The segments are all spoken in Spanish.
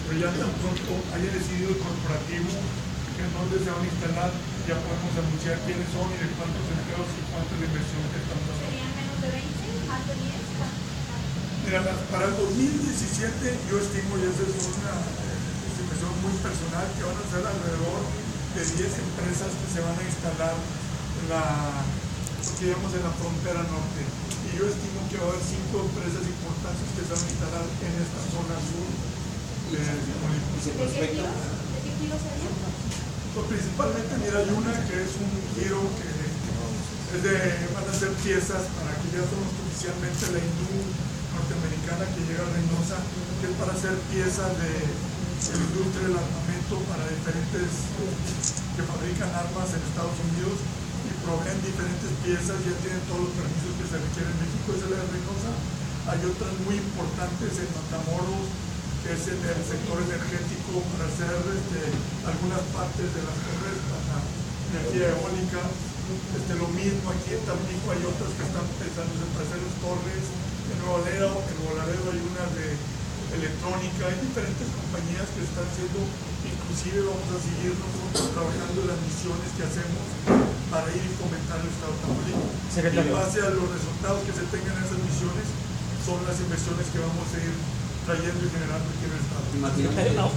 pero ya tan pronto haya decidido el corporativo que en dónde se van a instalar, ya podemos anunciar quiénes son y de cuántos empleos y cuánto es la inversión que estamos haciendo. ¿Serían menos de 20? ¿Más de 10? Mira, para el 2017 yo estimo, y esa es una estimación muy personal, que van a ser alrededor de 10 empresas que se van a instalar en la frontera norte. Y yo estimo que va a haber 5 empresas importantes que se van a instalar en esta zona sur de Tamaulipas. ¿De qué giro sería? Pues principalmente, mira, hay una que es un giro que es van a ser piezas para que ya somos oficialmente la hindú norteamericana que llega a Reynosa, que es para hacer piezas de la industria del armamento para diferentes que fabrican armas en Estados Unidos y proveen diferentes piezas, ya tienen todos los permisos que se requieren en México, esa es la de Reynosa. Hay otras muy importantes en Matamoros, que es en el sector energético para hacer algunas partes de las torres para energía eólica. Lo mismo aquí en Tampico hay otras que están pensando en hacer torres. En Nuevo Laredo hay unas de electrónica, hay diferentes compañías que están haciendo, inclusive vamos a seguir nosotros trabajando en las misiones que hacemos para ir y fomentar el Estado de Tamaulipas. Y en base a los resultados que se tengan en esas misiones, son las inversiones que vamos a ir trayendo y generando aquí en el Estado.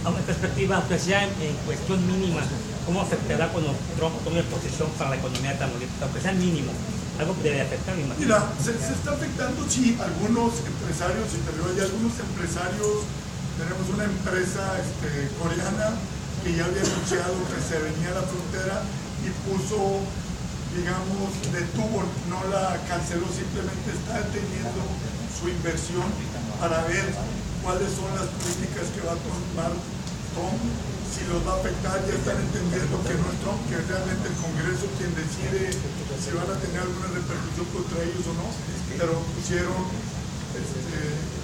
A una perspectiva, aunque sea en cuestión mínima, ¿cómo afectará cuando Trump tome posesión para la economía de Tamaulipas? Aunque sea mínimo, algo debe afectar, me imagino. Mira, se está afectando, sí, algunos empresarios, y te digo, hay algunos empresarios. Tenemos una empresa coreana que ya había anunciado que se venía a la frontera y puso, digamos, detuvo, no la canceló, simplemente está deteniendo su inversión para ver cuáles son las políticas que va a tomar Trump, si los va a afectar. Ya están entendiendo que no es Trump, que es realmente el Congreso quien decide si van a tener alguna repercusión contra ellos o no, pero pusieron,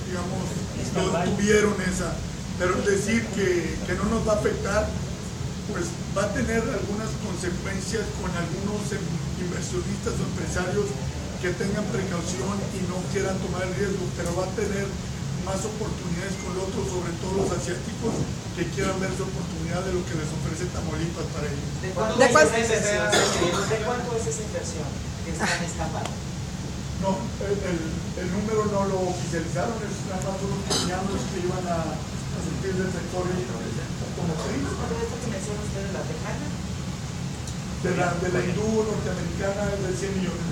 digamos, tuvieron esa. Pero decir que no nos va a afectar, pues va a tener algunas consecuencias con algunos inversionistas o empresarios que tengan precaución y no quieran tomar el riesgo, pero va a tener más oportunidades con otros, sobre todo los asiáticos, que quieran ver su oportunidad de lo que les ofrece Tamaulipas para ellos. ¿De cuánto es esa inversión que están escapando? No, el número no lo oficializaron, es nada más unos pequeños que iban a surtir del sector automotriz. ¿Cuánto es esto que menciona usted de la tejana? De la hindú norteamericana es de $100 millones.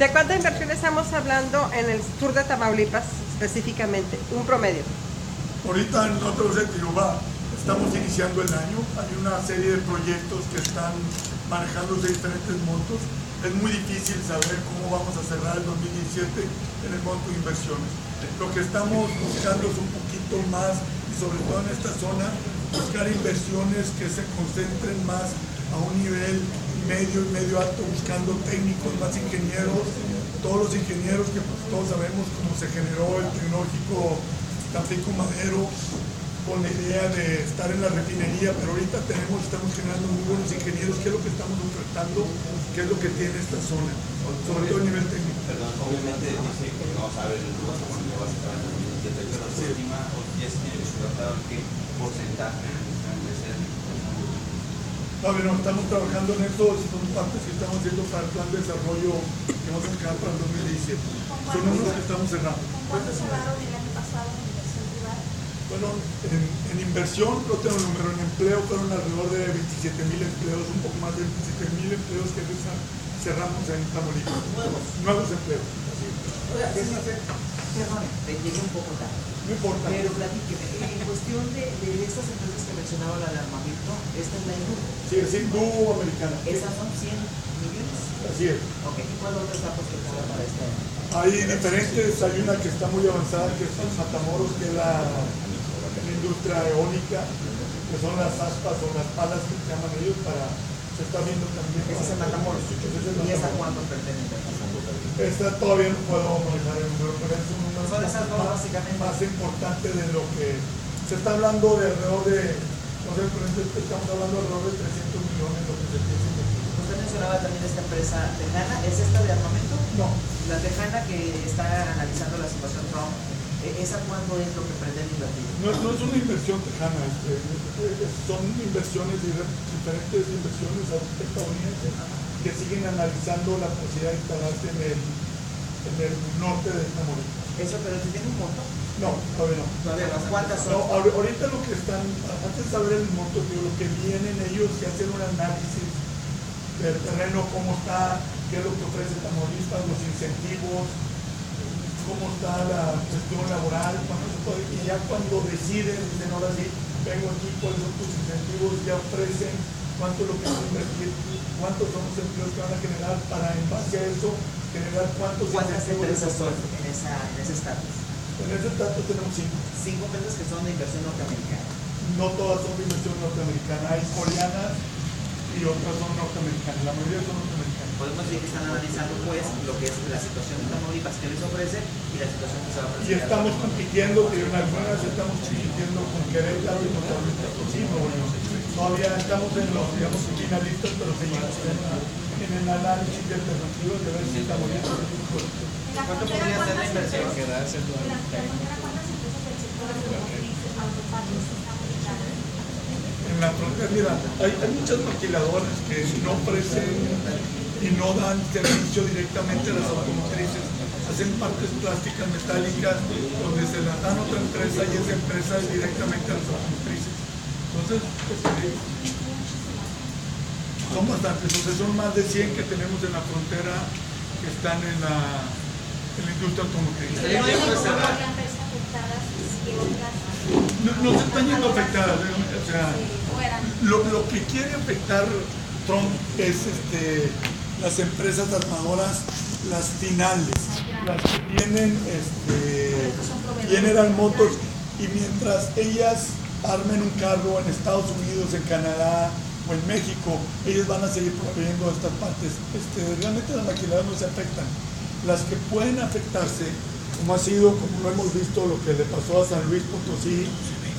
¿De cuánta inversión estamos hablando en el sur de Tamaulipas específicamente? Un promedio. Ahorita nosotros en Tirubá estamos iniciando el año, hay una serie de proyectos que están manejándose diferentes montos. Es muy difícil saber cómo vamos a cerrar el 2017 en el monto de inversiones. Lo que estamos buscando es un poquito más, y sobre todo en esta zona, buscar inversiones que se concentren más a un nivel medio y medio alto, buscando técnicos, más ingenieros, todos los ingenieros que pues, todos sabemos cómo se generó el tecnológico Tampico Madero, con la idea de estar en la refinería, pero ahorita estamos generando muy buenos ingenieros. ¿Qué es lo que estamos ofertando? ¿Qué es lo que tiene esta zona? Sobre todo a nivel técnico. Perdón, obviamente dice que no sabe el grupo cuando va a estar en el 2017, pero se estima o ya se tiene descartado qué porcentaje de ser. No, pero estamos trabajando en esto, son partes que estamos haciendo para el plan de desarrollo que vamos a sacar para el 2017. Son números que estamos cerrando. ¿Cuánto cerraron el año pasado en inversión privada? Bueno, en inversión no tengo el número, en empleo fueron alrededor de 27,000 empleos, un poco más de 27,000 empleos que cerramos en Tamaulipas. Nuevos empleos. Perdón, te llegué un poco tarde. No importa. Pero platíqueme, en cuestión de estas empresas que mencionaba, la de armamento, esta es la hindú. Sí, es hindú americana. ¿Esas son 100 millones? Así es. Ok, ¿y cuál otra está prospectada para este año? Hay diferentes, hay una que está muy avanzada, que es en Matamoros, que es la industria eólica, que son las aspas o las palas que se llaman ellos se está viendo también. Ese es el Matamoros. ¿Y esa cuánto pertenece? Esta todavía no puedo manejar el número, pero es un número Son esas dos, básicamente. más importante de lo que se está hablando de alrededor de, no sé, por ejemplo, estamos hablando de alrededor de 300 millones lo que se piensa invertir. Usted mencionaba también esta empresa tejana, ¿es esta de armamento? No. La tejana que está analizando la situación Trump, ¿esa cuándo es lo que pretende invertir? Saltillo? No es una inversión tejana, son inversiones, diferentes inversiones estadounidenses que siguen analizando la posibilidad de instalarse en el norte de Tamaulipas. ¿Eso pero si tiene un monto? No, todavía no. Todavía no. ¿Cuántas son? No, ahorita lo que están, antes de saber el monto, digo, lo que vienen ellos y hacen un análisis del terreno, cómo está, qué es lo que ofrece Tamaulipas, los incentivos, cómo está la cuestión laboral, cuándo se puede, y ya cuando deciden, dicen ahora sí, vengo aquí, cuáles son tus incentivos, ya ofrecen cuánto es lo que van a invertir, cuántos son los empleos que van a generar para en base a eso generar cuántos ¿Cuántas incentivos les empresas son ofrecen. en ese estatus? En ese dato tenemos 5. 5 empresas que son de inversión norteamericana. No todas son de inversión norteamericana, hay coreanas y otras son norteamericanas, la mayoría son norteamericanas. Podemos decir que están analizando pues lo que es la situación de Tamaulipas que les ofrece y la situación que se va a ofrecer. Y estamos compitiendo, que en algunas estamos compitiendo con Querétaro y con Tamaulipas, sí, bueno, todavía estamos en los, digamos, finalistas, pero seguimos en el análisis de alternativas de ver si Tamaulipas es mejor. ¿Cuánto podría ser la inversión? ¿cuántas empresas del sector automotriz, autopartes están ubicadas? En la frontera, mira, hay muchas maquiladoras que no ofrecen y no dan servicio directamente a las automotrices. Hacen partes plásticas, metálicas, donde se las dan a otra empresa y esa empresa es directamente a las automotrices. Entonces, son bastantes, entonces son más de 100 que tenemos en la frontera que están en la industria automotriz. ¿No podrían verse afectadas si otras No se están yendo afectadas, o sea, fueran? lo que quiere afectar Trump es las empresas armadoras, las finales, las que tienen General Motors, y mientras ellas armen un carro en Estados Unidos, en Canadá o en México, ellos van a seguir proveyendo estas partes. Realmente las maquiladoras no se afectan. Las que pueden afectarse, como ha sido, como lo hemos visto, lo que le pasó a San Luis Potosí,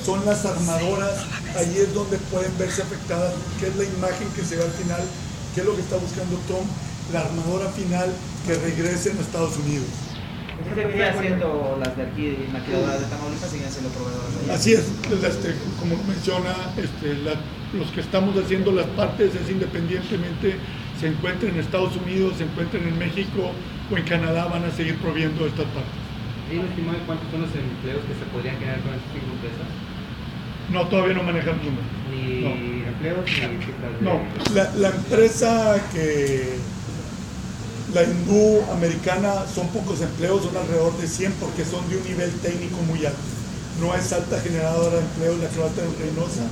son las armadoras. Ahí es donde pueden verse afectadas, que es la imagen que se ve al final, que es lo que está buscando Trump, la armadora final que regrese a Estados Unidos. Seguiría siendo las de aquí, maquiladoras de Tamaulipas, siguen siendo proveedoras de allá. Así es, como menciona, los que estamos haciendo las partes es independientemente se encuentren en Estados Unidos, se encuentren en México o en Canadá, van a seguir proveyendo estas partes. ¿Hay un estimado de cuántos son los empleos que se podrían generar con este tipo de empresas? No, todavía no manejan números. Ni No. empleos ni cifras de... No, la empresa la hindú americana son pocos empleos, son alrededor de 100 porque son de un nivel técnico muy alto. No es alta generadora de empleos la que va a tener Reynosa,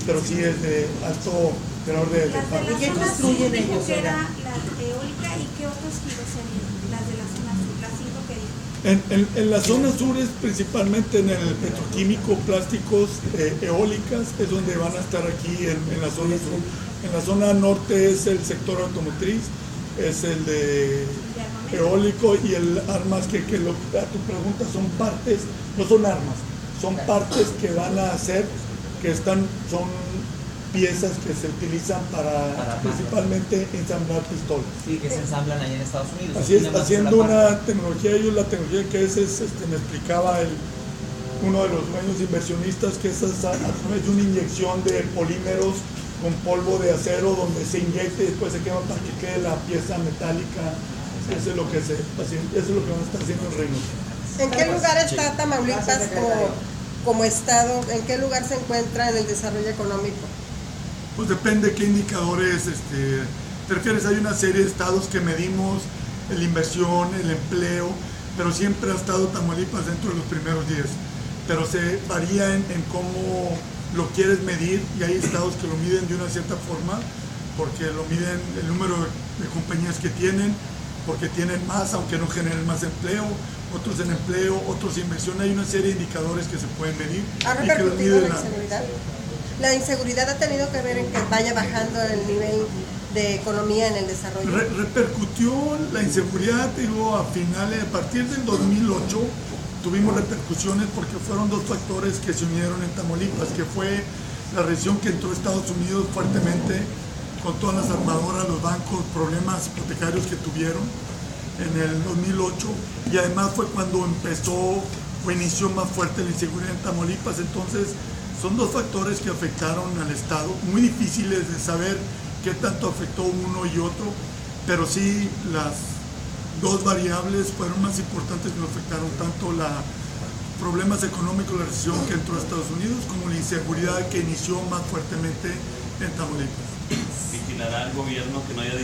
pero sí es de alto generador de Las de pagos. la ¿Qué zona sur construyen dijo ellos, que era Olga? la eólica y qué otros giros serían las de la zona sur, las 5 que dijo. En la zona sur es principalmente en el petroquímico, plásticos, eólicas, es donde van a estar aquí en la zona sur. En la zona norte es el sector automotriz, es el de eólico y el armas que a tu pregunta son partes, no son armas, son partes que van a hacer, son piezas que se utilizan para principalmente ensamblar pistolas. Sí, que se ensamblan allá en Estados Unidos. Así es, Nada más haciendo la parte. una tecnología, ellos la tecnología que es me explicaba uno de los dueños inversionistas, que es a través de una inyección de polímeros con polvo de acero donde se inyecta y después se quema para que quede la pieza metálica. Eso es lo que van a estar haciendo en Reynosa. ¿En qué lugar está Tamaulipas como estado? ¿En qué lugar se encuentra en el desarrollo económico? Pues depende qué indicadores te refieres. Hay una serie de estados que medimos la inversión, el empleo, pero siempre ha estado Tamaulipas dentro de los primeros 10. Pero se varía en cómo lo quieres medir, y hay estados que lo miden de una cierta forma, porque lo miden el número de compañías que tienen, porque tienen más, aunque no generen más empleo, otros en empleo, otros en inversión. Hay una serie de indicadores que se pueden medir. ¿Ha y que los repercutido miden la inseguridad? ¿La inseguridad ha tenido que ver en que vaya bajando el nivel de economía en el desarrollo? Repercutió la inseguridad, digo, a partir del 2008 tuvimos repercusiones porque fueron dos factores que se unieron en Tamaulipas, que fue la recesión que entró a Estados Unidos fuertemente con todas las armadoras, los bancos, problemas hipotecarios que tuvieron en el 2008, y además fue cuando empezó o inició más fuerte la inseguridad en Tamaulipas. Entonces son dos factores que afectaron al estado, muy difíciles de saber qué tanto afectó uno y otro, pero sí las dos variables fueron más importantes que nos afectaron, tanto los problemas económicos, la recesión que entró a Estados Unidos, como la inseguridad que inició más fuertemente en Tamaulipas. ¿Vigilará el gobierno que no haya